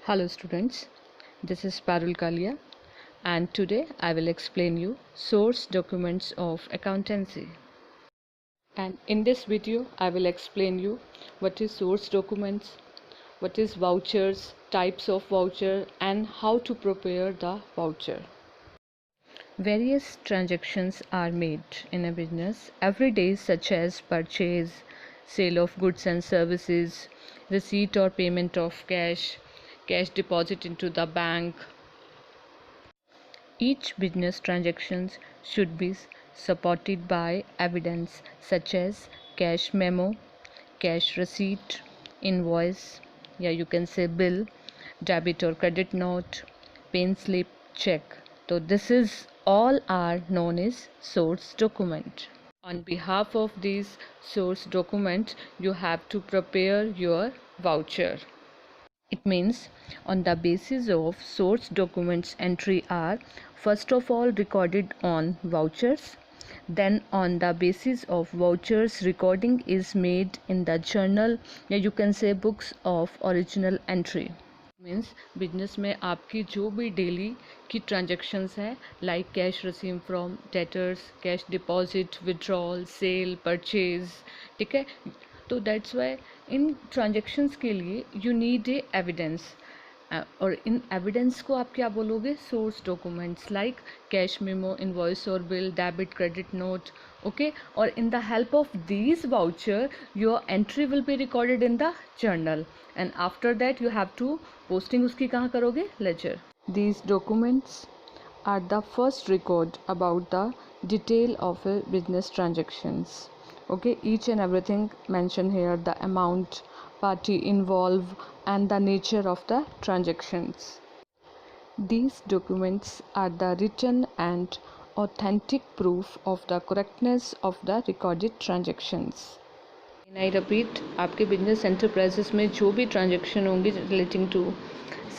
Hello students, this is Parul Kalia and today I will explain you source documents of accountancy. And in this video I will explain you what is source documents, what is vouchers, types of voucher and how to prepare the voucher. Various transactions are made in a business every day such as purchase, sale of goods and services, receipt or payment of cash, cash deposit into the bank. Each business transaction should be supported by evidence such as cash memo, cash receipt, invoice, you can say bill, debit or credit note, pay slip, check. So this is all are known as source document. On behalf of these source documents, you have to prepare your voucher. It means on the basis of source documents entry are first of all recorded on vouchers, then on the basis of vouchers recording is made in the journal you can say books of original entry. Means business में आपकी जो भी daily की transactions हैं like cash receive from debtors, cash deposit, withdrawal, sale, purchase, ठीक है. तो that's why in transactions के लिए यू नीड ए एविडेंस और इन एविडेंस को आप क्या बोलोगे? Source documents like cash memo, invoice और bill, debit, credit note. Okay, और in the help of these voucher your entry will be recorded in the journal and after that you have to posting उसकी कहाँ करोगे? Ledger. These documents are the first record about the detail of a business transactions. Okay, each and everything mentioned here, the amount, party involved and the nature of the transactions. These documents are the written and authentic proof of the correctness of the recorded transactions. I repeat, आपके business enterprises में जो भी transaction होंगी relating to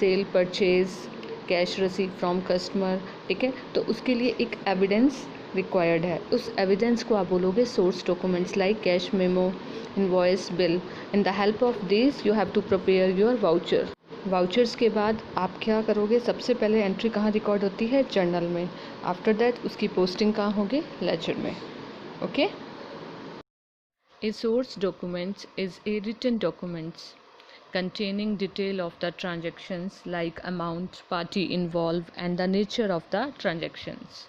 sale, purchase, cash receive from customer, ठीक है, तो उसके लिए एक एविडेंस रिक्वायर्ड है. उस एविडेंस को आप बोलोगे source documents like cash memo, invoice, bill. In the help of this you have to prepare your voucher. Vouchers के बाद आप क्या करोगे? सबसे पहले एंट्री कहाँ रिकॉर्ड होती है? जर्नल में. आफ्टर दैट उसकी पोस्टिंग कहाँ होगी? लेजर में. Okay. A source document is a written document containing detail of the transactions like amount, party involved and the nature of the transactions.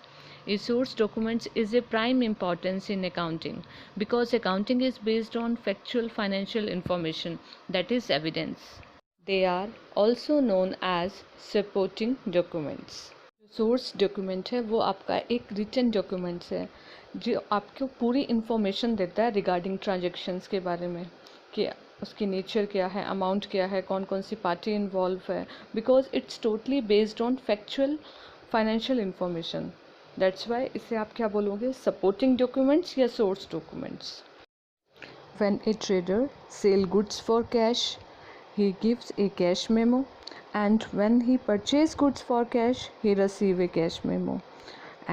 A source document is a prime importance in accounting because accounting is based on factual financial information, that is evidence. They are also known as supporting documents. Source document है वो आपका एक written documents है जो आपको पूरी information देता है रिगार्डिंग ट्रांजेक्शन्स के बारे में कि उसकी नेचर क्या है, अमाउंट क्या है, कौन कौन सी पार्टी इन्वॉल्व है, because it's totally based on factual financial information. That's why इसे आप क्या बोलोगे? सपोर्टिंग डॉक्यूमेंट्स या source documents. When A trader sell goods for cash he gives a cash memo, and when he purchase goods for cash he receive a cash memo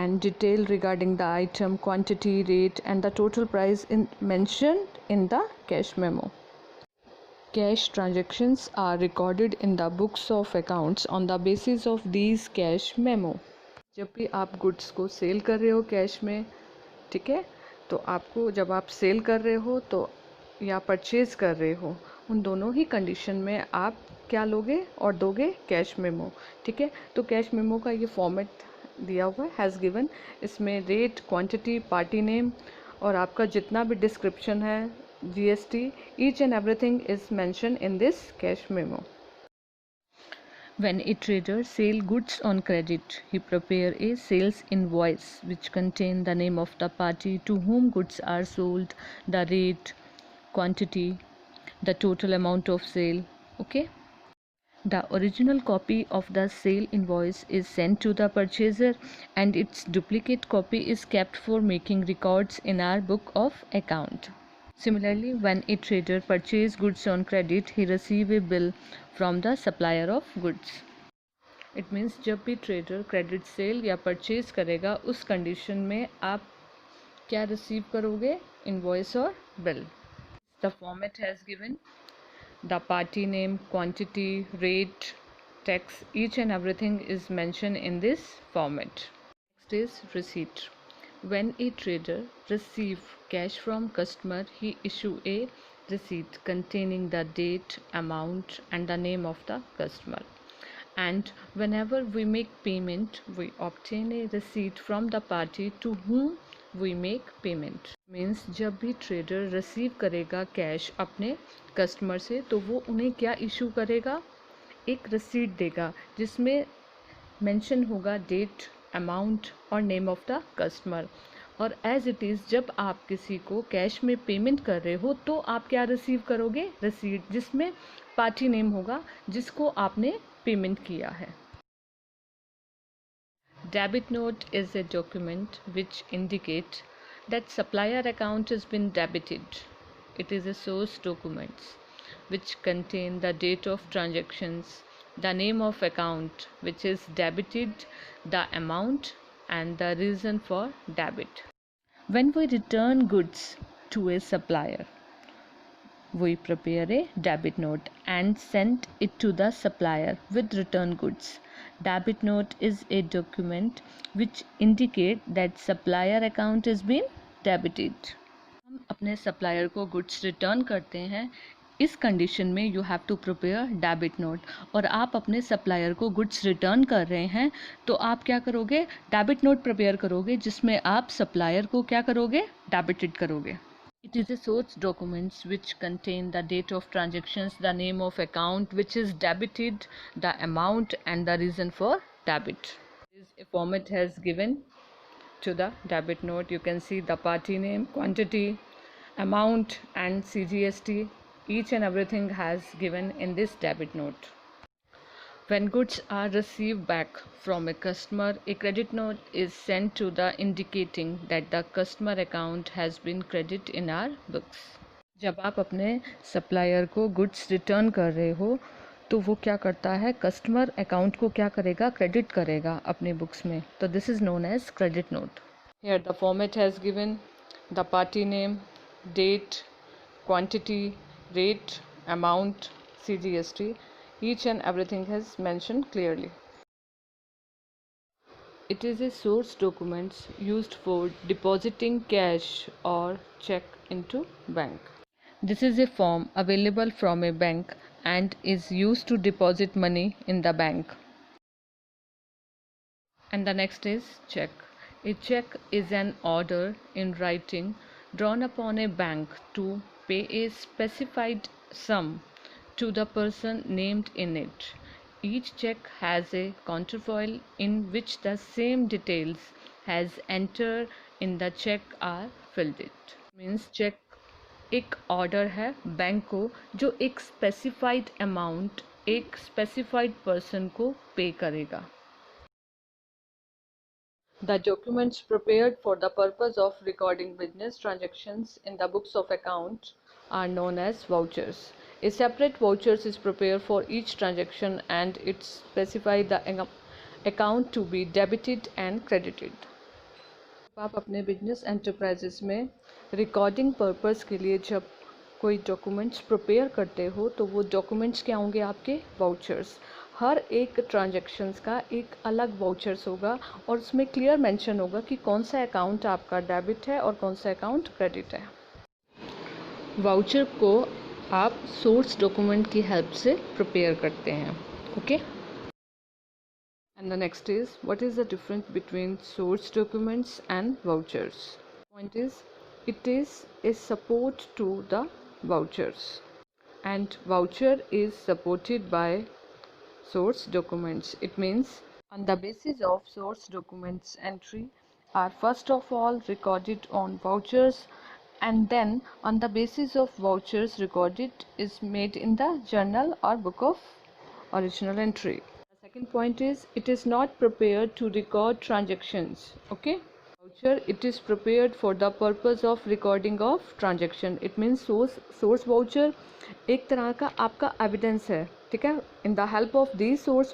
and detail regarding the item, quantity, rate and the total price mentioned in the cash memo. Cash transactions are recorded in the books of accounts on the basis of these cash memo. जब भी आप goods को cell कर रहे हो cash में, ठीक है, तो आपको जब आप सेल कर रहे हो तो या परचेज कर रहे हो, उन दोनों ही कंडीशन में आप क्या लोगे और दोगे? Cash memo. ठीक है, तो कैश मेमो का ये फॉर्मेट दिया हुआ है, हैज़ गिवन. इसमें रेट, क्वांटिटी, पार्टी नेम और आपका जितना भी डिस्क्रिप्शन है, GST, each and everything is mention in this cash memo. When a trader sell goods on credit, he prepare a sales invoice which contain the name of the party to whom goods are sold, the rate, quantity, the total amount of sale. Okay, the original copy of the sale invoice is sent to the purchaser and its duplicate copy is kept for making records in our book of account. Similarly, when a trader purchase goods on credit, he receive a bill from the supplier of goods. It means जब भी trader credit sale या purchase करेगा उस condition में आप क्या receive करोगे? Invoice और bill. The format has given the party name, quantity, rate, tax, each and everything is mentioned in this format. Next is receipt. When a trader receives cash from customer, he issue a receipt containing the date, amount and the name of the customer. And whenever we make payment, we obtain a receipt from the party to whom we make payment. Means जब भी trader receive करेगा cash अपने customer से, तो वो उन्हें क्या issue करेगा? एक रिसीट देगा जिसमें मेंशन होगा डेट, अमाउंट और नेम ऑफ द कस्टमर। और एज इट इज़ जब आप किसी को कैश में पेमेंट कर रहे हो तो आप क्या रिसीव करोगे? रिसीट, जिसमें पार्टी नेम होगा जिसको आपने पेमेंट किया है। Debit note is a document which indicates that supplier account has been debited. It is a source document which contain the date of transactions, the name of account which is debited, the amount and the reason for debit. When we return goods to a supplier, we prepare a debit note and send it to the supplier with return goods. Debit note is a document which indicate that supplier account has been debited. हम अपने supplier को goods return करते हैं, इस condition में you have to prepare debit note. और आप अपने सप्लायर को गुड्स रिटर्न कर रहे हैं तो आप क्या करोगे? डेबिट नोट प्रिपेयर करोगे जिसमें आप सप्लायर को क्या करोगे? डेबिटेड करोगे। It is a source documents which contain the date of transactions, the name of account which is debited, the amount and the reason for debit. A format has given to the debit note. You can see the party name, quantity, amount and CGST. Each and everything has given in this debit note. When goods are received back from a customer, a credit note is sent to the indicating that the customer account has been credited in our books. जब आप अपने supplier को goods return कर रहे हो तो वो क्या करता है? कस्टमर अकाउंट को क्या करेगा? क्रेडिट करेगा अपने बुक्स में। तो this is known as credit note. Here the format has given the party name, date, quantity, rate, amount, CGST. Each and everything has mentioned clearly. It is a source document used for depositing cash or check into bank. This is a form available from a bank and is used to deposit money in the bank. And the next is check. A check is an order in writing drawn upon a bank to pay a specified sum to the person named in it. Each check has a counterfoil in which the same details has entered in the check are filled it. Means check एक order है bank को जो एक specified amount एक specified person को पे करेगा। The documents prepared for the purpose of recording business transactions in the books of account are known as vouchers. A separate vouchers is prepared for each transaction and it specifies the account to be debited and credited. आप अपने business enterprises में recording purpose के लिए जब कोई documents prepare करते हो तो वो डॉक्यूमेंट्स क्या होंगे? आपके वाउचर्स। हर एक ट्रांजैक्शंस का एक अलग वाउचर्स होगा और उसमें क्लियर मेंशन होगा कि कौन सा अकाउंट आपका डेबिट है और कौन सा अकाउंट क्रेडिट है। वाउचर को आप सोर्स डॉक्यूमेंट की हेल्प से प्रिपेयर करते हैं। Okay. And the next is, what is the difference between source documents and vouchers? Point is, it is a support to the vouchers and voucher is supported by source documents. It means on the basis of source documents entry are first of all recorded on vouchers and then on the basis of vouchers recorded is made in the journal or book of original entry. Second point is, it is not prepared to record transactions. Okay, voucher, it is prepared for the purpose of recording of transaction. It means source voucher एक तरह का आपका evidence है, ठीक है? In the help of these source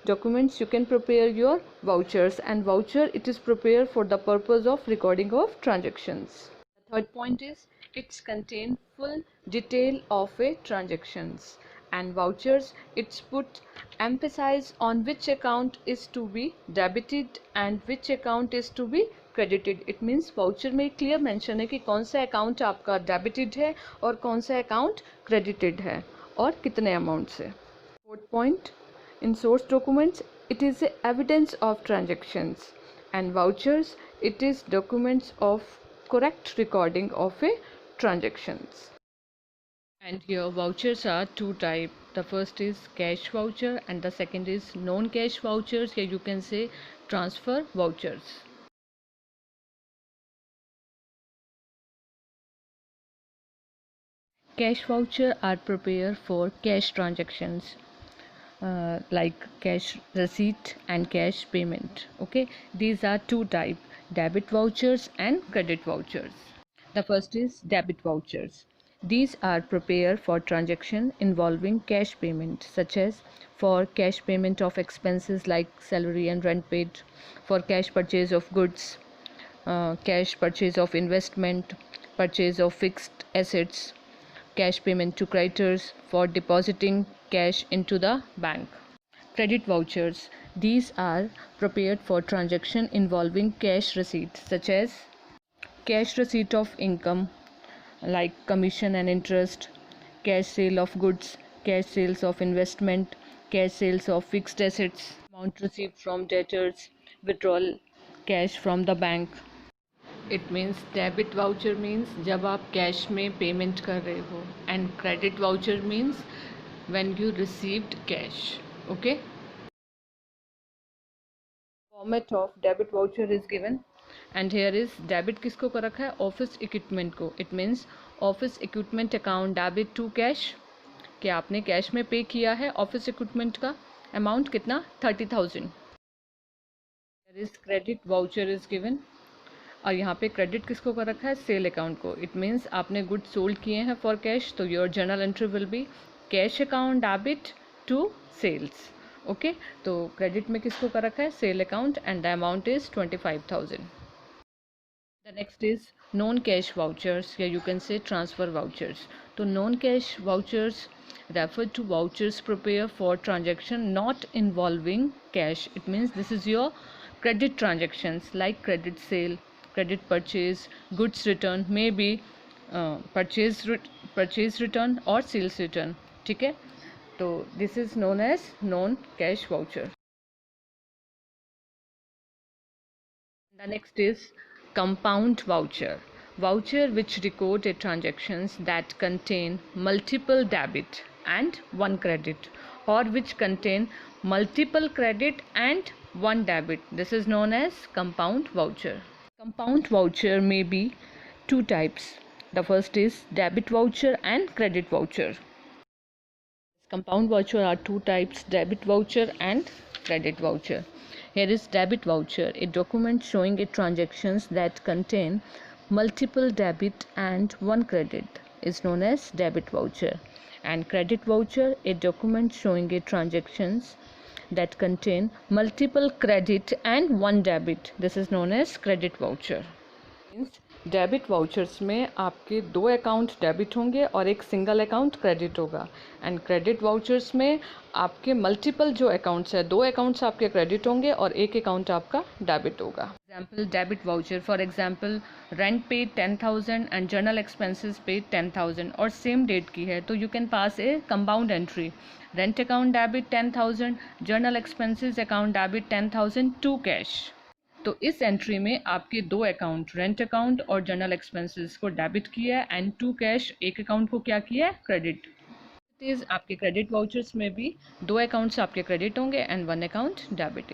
documents you can prepare your vouchers and voucher it is prepared for the purpose of recording of transactions. The third point is, it's contain full detail of a transactions And vouchers, it's put emphasis on which account is to be debited and which account is to be credited. It means voucher में clear mention है कि कौन सा account आपका debited है और कौन सा account credited है और कितने amount से. Fourth point, in source documents it is a evidence of transactions, and vouchers it is documents of correct recording of a transactions. And here vouchers are two type. The first is cash voucher and the second is non-cash vouchers. Here you can say transfer vouchers. Cash voucher are prepared for cash transactions like cash receipt and cash payment. Okay, these are two type: debit vouchers and credit vouchers. The first is debit vouchers. These are prepared for transaction involving cash payment, such as for cash payment of expenses like salary and rent paid, for cash purchase of goods, cash purchase of investment, purchase of fixed assets, cash payment to creditors, for depositing cash into the bank. Credit vouchers. These are prepared for transaction involving cash receipts, such as cash receipt of income like commission and interest, cash sale of goods, cash sales of investment, cash sales of fixed assets, amount received from debtors, withdrawal cash from the bank. It means debit voucher means जब आप cash में payment कर रहे हो, and credit voucher means when you received cash. Okay. Format of debit voucher is given, and here is debit किसको कर रखा है, ऑफिस इक्विपमेंट को. It means office equipment account debit to cash, कि आपने कैश में पे किया है ऑफिस इक्विपमेंट का अमाउंट कितना 30,000. Here is credit voucher is given, और यहाँ पे क्रेडिट किसको कर रखा है, सेल अकाउंट को. इट मीन्स आपने गुड सोल्ड किए हैं फॉर कैश, तो your journal entry will be cash account debit to sales. Okay, तो क्रेडिट में किसको कर रखा है, sale account, and the amount is 25,000. The next is non cash vouchers, या you can say transfer vouchers. तो non cash vouchers refer to vouchers prepared for transaction not involving cash. It means this is your credit transactions like credit sale, credit purchase, goods return, maybe purchase return or sales return. ठीक है, तो this is known as non cash voucher. The next is compound voucher. Voucher which record a transactions that contain multiple debit and one credit, or which contain multiple credit and one debit. This is known as compound voucher. Compound voucher may be two types. The first is debit voucher and credit voucher. Compound voucher are two types: debit voucher and credit voucher. Here is debit voucher, a document showing a transactions that contain multiple debit and one credit is known as debit voucher. And credit voucher, a document showing a transactions that contain multiple credit and one debit. This is known as credit voucher. Debit vouchers में आपके दो account debit होंगे और एक single account credit होगा. And credit vouchers में आपके multiple जो अकाउंट्स है, दो अकाउंट्स आपके क्रेडिट होंगे और एक अकाउंट आपका डेबिट होगा. Example debit voucher, for example rent paid 10,000 and journal expenses paid 10,000 और सेम डेट की है, तो you can pass a compound entry. Rent account debit 10,000, journal expenses account debit 10,000 to cash. तो इस एंट्री में आपके दो अकाउंट, रेंट अकाउंट और जर्नल एक्सपेंसेस को डेबिट किया है, एंड टू कैश एक अकाउंट को क्या किया है, क्रेडिट. इट इज आपके क्रेडिट वाउचर्स में भी दो अकाउंट्स आपके क्रेडिट होंगे एंड वन अकाउंट डेबिट.